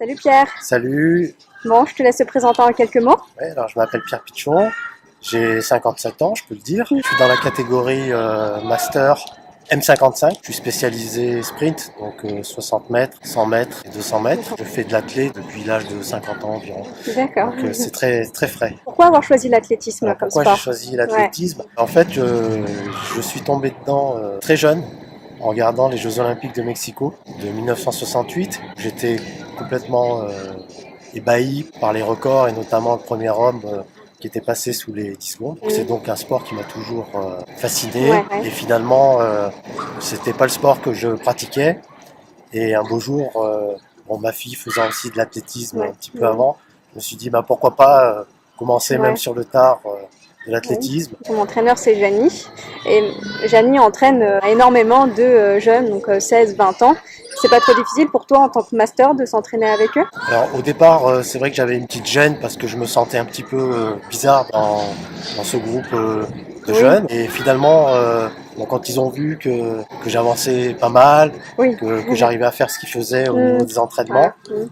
Salut Pierre. Salut, Bon, je te laisse te présenter en quelques mots. ouais, alors je m'appelle Pierre Pichon, j'ai 57 ans, je peux le dire. Je suis dans la catégorie Master M55, je suis spécialisé sprint, donc 60 mètres, 100 mètres et 200 mètres. Je fais de l'athlé depuis l'âge de 50 ans environ, D'accord. donc c'est très, très frais. Pourquoi avoir choisi l'athlétisme Alors, comme pourquoi j'ai sport? choisi l'athlétisme? En fait, je suis tombé dedans très jeune en regardant les Jeux Olympiques de Mexico de 1968. J'étais complètement ébahi par les records et notamment le premier homme qui était passé sous les 10 secondes. C'est donc un sport qui m'a toujours fasciné Ouais. et finalement c'était pas le sport que je pratiquais et un beau jour bon, ma fille faisant aussi de l'athlétisme un petit peu avant, je me suis dit bah pourquoi pas commencer même sur le tard de l'athlétisme. Mon entraîneur c'est Janie et Janie entraîne énormément de jeunes, donc 16-20 ans. C'est pas trop difficile pour toi en tant que master de s'entraîner avec eux? Alors au départ, c'est vrai que j'avais une petite gêne parce que je me sentais un petit peu bizarre dans ce groupe de jeunes. Et finalement, bon, quand ils ont vu que j'avançais pas mal, Oui. que j'arrivais à faire ce qu'ils faisaient au niveau des entraînements,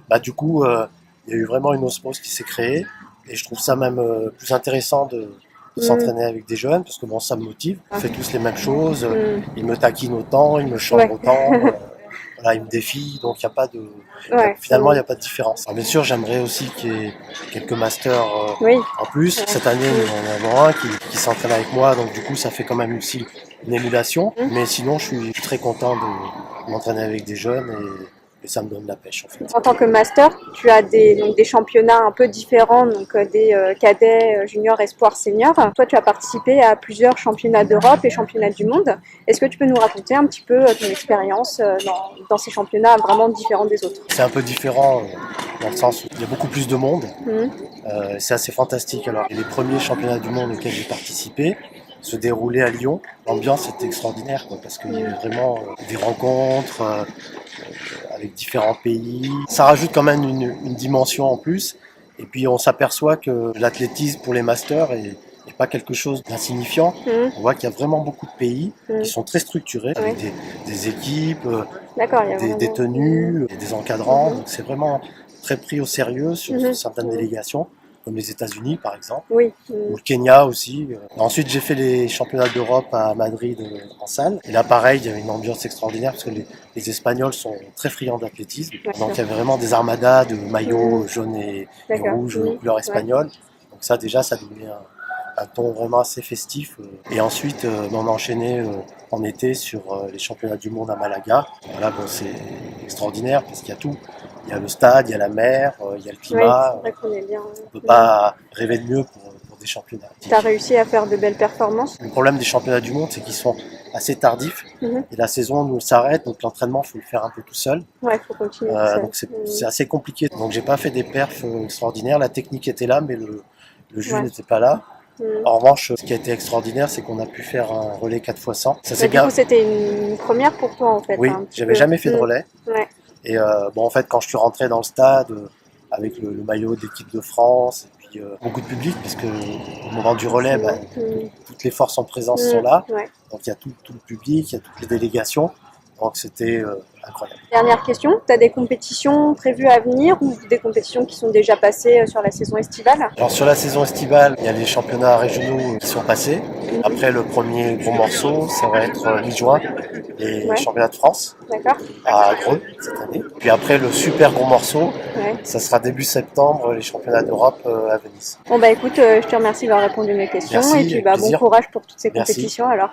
bah du coup, il y a eu vraiment une osmose qui s'est créée. Et je trouve ça même plus intéressant de s'entraîner avec des jeunes parce que bon, ça me motive. On fait tous les mêmes choses. Ils me taquinent autant, ils me chantent autant. Voilà, ils me défient, donc il n'y a pas de. Finalement, il n'y a pas de différence. Alors, bien sûr, j'aimerais aussi qu'il y ait quelques masters en plus. Cette année, il y en a un qui s'entraîne avec moi, donc du coup, ça fait quand même aussi une émulation. Mais sinon, je suis très content de m'entraîner avec des jeunes et ça me donne la pêche en fait. En tant que master, tu as donc des championnats un peu différents, donc des cadets, juniors, espoirs, seniors. Toi, tu as participé à plusieurs championnats d'Europe et championnats du monde. Est-ce que tu peux nous raconter un petit peu ton expérience dans ces championnats vraiment différents des autres? C'est un peu différent dans le sens où il y a beaucoup plus de monde. C'est assez fantastique. Alors, les premiers championnats du monde auxquels j'ai participé se déroulaient à Lyon. L'ambiance était extraordinaire quoi, parce qu'il y avait vraiment des rencontres avec différents pays. Ça rajoute quand même une dimension en plus. Et puis on s'aperçoit que l'athlétisme pour les masters est pas quelque chose d'insignifiant. On voit qu'il y a vraiment beaucoup de pays qui sont très structurés avec des équipes, des tenues, et des encadrants. Donc c'est vraiment très pris au sérieux sur certaines délégations, comme les États-Unis par exemple, ou le Kenya aussi. Ensuite j'ai fait les championnats d'Europe à Madrid en salle. Et là pareil, il y avait une ambiance extraordinaire parce que les Espagnols sont très friands d'athlétisme. Donc il y avait vraiment des armadas de maillots jaunes et rouges, couleur espagnole. Donc ça déjà ça donnait un ton vraiment assez festif. Et ensuite, on a enchaîné en été sur les championnats du monde à Malaga. Voilà, bon, c'est extraordinaire parce qu'il y a tout. Il y a le stade, il y a la mer, il y a le climat. C'est vrai qu'on est bien. On ne peut pas rêver de mieux pour des championnats. Tu as réussi à faire de belles performances? Le problème des championnats du monde, c'est qu'ils sont assez tardifs. Et la saison nous s'arrête, donc l'entraînement, il faut le faire un peu tout seul. Ouais, il faut continuer. Donc c'est assez compliqué. Donc j'ai pas fait des perfs extraordinaires. La technique était là, mais le jeu n'était pas là. En revanche, ce qui a été extraordinaire, c'est qu'on a pu faire un relais 4x100. Ça c'est bien. Du coup, c'était une première pour toi en fait. Oui, j'avais jamais fait de relais. Ouais. Et bon, en fait, quand je suis rentré dans le stade avec le maillot d'équipe de France, et puis beaucoup de public, parce que au moment du relais, toutes les forces en présence sont là. Donc il y a tout le public, il y a toutes les délégations. Donc c'était incroyable. Dernière question, tu as des compétitions prévues à venir ou des compétitions qui sont déjà passées sur la saison estivale? Alors sur la saison estivale, il y a les championnats régionaux qui sont passés. Après le premier gros morceau, ça va être mi-juin, les championnats de France à Greux cette année. Puis après le super gros morceau, ça sera début septembre, les championnats d'Europe à Venise. Bon bah écoute, je te remercie d'avoir répondu à mes questions. Merci, et puis bon courage pour toutes ces compétitions alors.